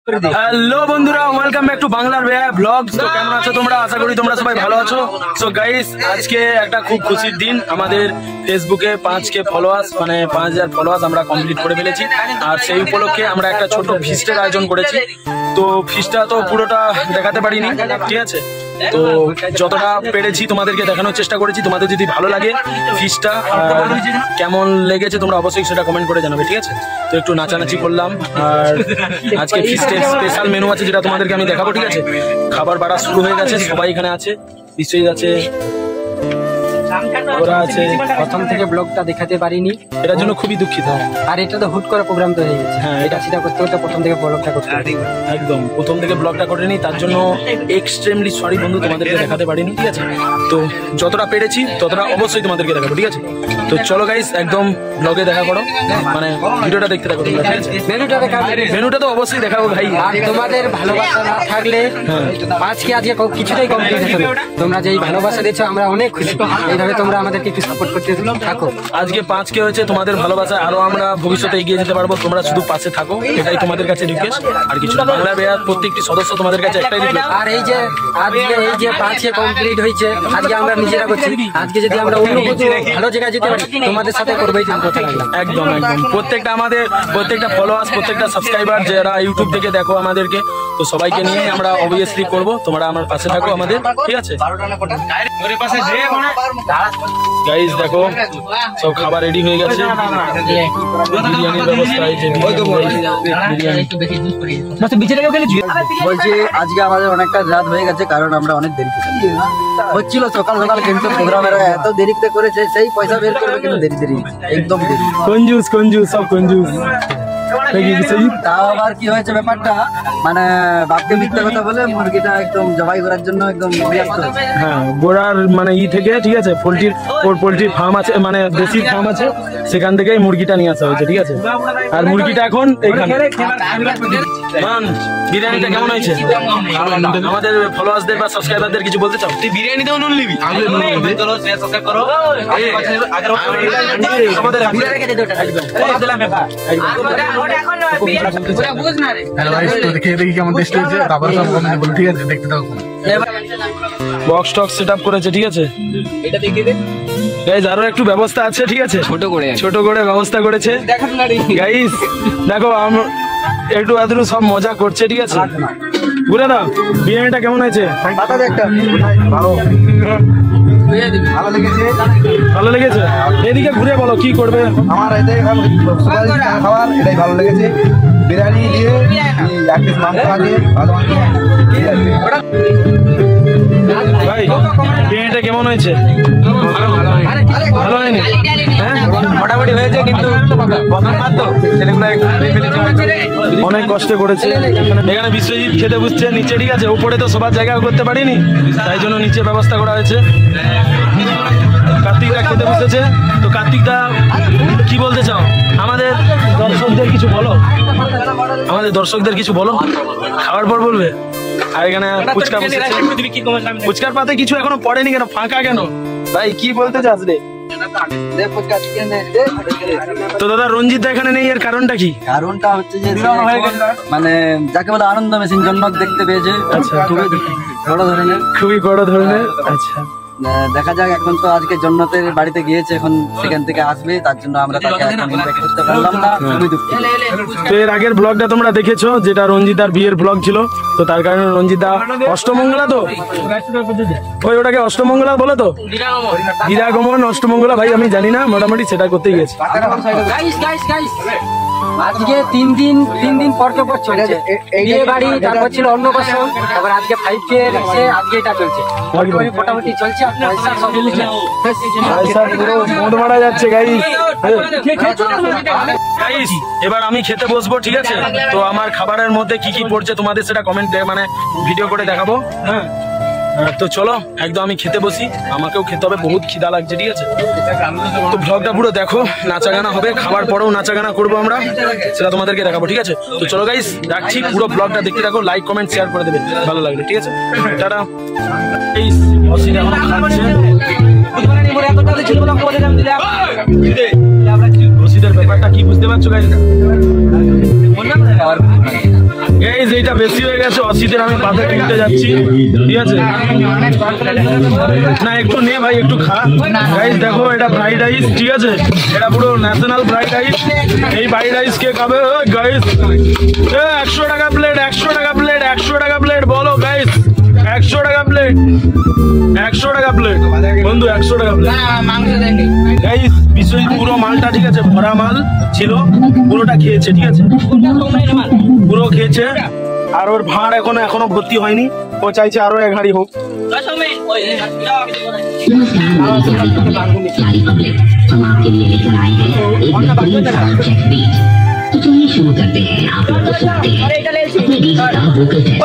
Hello বন্ধুরা, welcome back to বাংলার blogs. তো কেমন আছো তোমরা? আশা করি তোমরা সবাই ভালো আছো। সো গাইস, আজকে একটা খুব খুশির দিন। আমাদের ফেসবুকে 5K ফলোয়ার্স, মানে 5000 ফলোয়ার্স আমরা কমপ্লিট করে ফেলেছি। আর সেই উপলক্ষে আমরা একটা ছোট ফিস্টের আয়োজন করেছি। তো ফিস্টটা তো পুরোটা দেখাতে পারিনি, ঠিক আছে? তো যতটা পেরেছি তোমাদেরকে দেখানোর চেষ্টা করেছি। তোমাদের যদি ভালো লাগে ফিস্টটা কেমন লেগেছে তোমরা অবশ্যই সেটা কমেন্ট করে জানাবে, ঠিক আছে? তো একটু নাচানাচি করলাম। আর আজকে ফিস্টের স্পেশাল মেনু আছে যেটা তোমাদেরকে আমি দেখাবো, ঠিক আছে? খাবার বাড়া শুরু হয়ে গেছে, সবাই এখানে আছে, নিশ্চয়ই আছে, ওরা আছে। প্রথম থেকে ব্লগটা দেখাতে পারিনি, এটার জন্য খুবই দুঃখিত। আর এটা তো হুট করে প্রোগ্রাম তো হয়ে গেছে। হ্যাঁ, এটা সেটা করতে হতে প্রথম থেকে ব্লগটা করতে হবে। একদম প্রথম থেকে ব্লগটা করিনি, তার জন্য এক্সট্রিমলি সরি বন্ধু, তোমাদেরকে দেখাতে পারিনি, ঠিক আছে? তো যতটা পেরেছি ততটা অবশ্যই তোমাদেরকে দেখাবো, ঠিক আছে? তো চলো গাইস, একদম ব্লগে দেখা করো, মানে ভিডিওটা দেখতে থাকো তোমরা, ঠিক আছে? মেনুটা তো অবশ্যই দেখাবো ভাই। আর তোমাদের ভালোবাসা না থাকলে আজকে কিছুটাই কমপ্লিট হবে। তোমরা যেই ভালোবাসা দিচ্ছ আমরা অনেক খুশি। এইভাবে তোমরা আমাদেরকে একটু সাপোর্ট করতে থাকো। আজকে 5K হয়েছে, তোমাদের ভালোবাসা আরো আমরা ভবিষ্যতে এগিয়ে যেতে পারবো। তোমরা শুধু পাশে থাকো, এটাই তোমাদের কাছে রিকোয়েস্ট, আর কিছু না। বাংলা বেয়ার প্রত্যেকটি সদস্য তোমাদের কাছে একটাই রিকোয়েস্ট। আর এই যে আজকে 5K কমপ্লিট হয়েছে, আজকে আমরা নিজেরা করছি। আজকে যদি আমরা অন্য ভালো জায়গায় যেতে পারি তোমাদের সাথে করবোই। একদম একদম প্রত্যেকটা ফলোয়ার্স, প্রত্যেকটা সাবস্ক্রাইবার যারা ইউটিউব থেকে দেখো আমাদেরকে, তো সবাইকে নিয়ে আমরা অবভিয়াসলি করবো। তোমরা আমার পাশে থাকো আমাদের, ঠিক আছে? গাইস দেখো, সব খাবার রেডি হয়ে গেছে। বিরিয়ানির ব্যবস্থা হয়েছে। বলছি আজকে আমাদের অনেকটা রাত হয়ে গেছে, কারণ আমরা অনেক দেরি হচ্ছিল সকাল সকাল, কিন্তু প্রোগ্রামের এত দেরিতে করেছে, সেই পয়সা বের করবে কিন্তু দেরি একদম দেরি। কঞ্জুস সব কঞ্জুস। তাও আবার কি হয়েছে ব্যাপারটা, মানে বাপকে মিথ্যা কথা বলে মুরগিটা একদম জবাই করার জন্য একদম হ্যাঁ, গোড়ার মানে ঠিক আছে, পোল্ট্রির ফার্ম আছে, মানে দেশি ফার্ম আছে, সেখান থেকেই মুরগিটা নিয়ে আসা হয়েছে, ঠিক আছে? আর মুরগিটা এখন বিরিয়ানিটা কেমন হয়েছে? আমাদের ফলোয়ার্সদের বা সাবস্ক্রাইবারদের কিছু বলতে চাও? তুই বিরিয়ানি দাও, নুন নিবি? বক্স টক্স সেট আপ করেছে, ঠিক আছে? গাইস আরো একটু ব্যবস্থা আছে, ঠিক আছে? ছোট করে ব্যবস্থা করেছে গাইস। দেখো একটু আদরু সব মজা করছে, ঠিক আছে? ঘুরে দাও, বিরিয়ানিটা কেমন হয়েছে? ভালো লেগেছে। এদিকে ঘুরে বলো কি করবে। আমার এটাই খাবার, এটাই ভালো লেগেছে। বিরিয়ানি দিয়ে এক পিস মাংস দিয়ে ভাই, বিরিয়ানিটা কেমন হয়েছে? ভালো হয়নি? হ্যাঁ, মোটামুটি হয়েছে, কিন্তু অনেক কষ্ট করেছে। এখানে বিশ্বজিৎ খেতে বুঝছে নিচে, ঠিক আছে? উপরে তো সবার জায়গা করতে পারিনি, তাই জন্য নিচে ব্যবস্থা করা হয়েছে। কার্তিকদা খেতে বসেছে। তো কার্তিকদা কি বলতে চাও? আমাদের দর্শকদের কিছু বলো, খাওয়ার পর বলবে। আর এখানে ফুচকা বসেছে। ফুচকার পাতে কিছু এখনো পড়েনি কেন? ফাঁকা কেন ভাই? কি বলতে চাস রে? তো দাদা, রঞ্জিত দা এখানে নেই, এর কারণটা কি? কারণটা হচ্ছে যে মানে যাকে বলে আনন্দ মেশিন জন্য দেখতে পেয়েছে। আচ্ছা, খুবই বড় ধরনের। আচ্ছা, দেখা যাক। এখন তো আজকে জন্নতের বাড়িতে গিয়েছে, এখন সেখান থেকে আসবে, তার জন্য আমরা তাকে এখন ইনভাইট করতে পারলাম না, খুবই দুঃখিত। তো এর আগের ব্লগটা তোমরা দেখেছো, যেটা রঞ্জিতার বিয়ের ব্লগ ছিল। তো তার কারণে রঞ্জিতা অষ্টমঙ্গলা, তো ওটাকে অষ্টমঙ্গলা বলে, তো হীরাগমন অষ্টমঙ্গলা, ভাই আমি জানি না, মোটামুটি সেটা করতেই গেছে। আজকে তিন দিন পর চলছে বিয়ে বাড়ি, তারপর ছিল অন্নপ্রাশন, তারপর আজকে 5K এসে আজকে এটা চলছে, মোটামুটি চলছে। মারা যাচ্ছে গাইস। এবার আমি খেতে বসবো, ঠিক আছে? তো আমার খাবারের মধ্যে কি কি পড়ছে তোমাদের সেটা কমেন্ট মানে ভিডিও করে দেখাবো। হ্যাঁ, তো চলো একদম আমি খেতে বসি, আমাকেও খেতে হবে, বহুত খিদা লাগছে, ঠিক আছে? তো ব্লগটা পুরো দেখো, নাচা গানা হবে, খাবার পরেও নাচা গানা করবো আমরা, সেটা তোমাদেরকে দেখাবো, ঠিক আছে? তো চলো গাইস, রাখছি, পুরো ব্লগটা দেখতে থাকো, লাইক কমেন্ট শেয়ার করে দেবে ভালো লাগলে, ঠিক আছে? টাটা। রশিদের ব্যাপারটা কি বুঝতে পারছো গাইস? গাইস এইটা বেশি হয়ে গেছে, 80-তে আমি পাতে কিনতে যাচ্ছি, ঠিক আছে? না একটু নে ভাই, একটু খা। গাইস দেখো এটা ফ্রাইড রাইস, ঠিক আছে? এটা পুরো ন্যাশনাল ফ্রাইড রাইস। এই ফ্রাইড রাইস কে খাবে গাইস? 100 টাকা প্লেট, 100 টাকা প্লেট, 100 টাকা প্লেট, বলো গাইস 100 টাকা প্লেট, 100 টাকা প্লেট বন্ধু, 100 টাকা প্লেট। গাইস বিষয় পুরো মালটা, ঠিক আছে? ভরা মাল ছিল, পুরোটা খেয়েছে, ঠিক আছে? পুরো খেয়েছে। আর ওর ভাঁড় এখনো ভর্তি হয়নি, ও চাইছে আরো 1 হাঁড়ি হোক। हम आपके लिए लेकर आए हैं एक बेहतरीन साउंड चेक बीट। तो चलिए शुरू करते हैं, आप लोग को सुनाते हैं अपने गीत का वोकल चेक।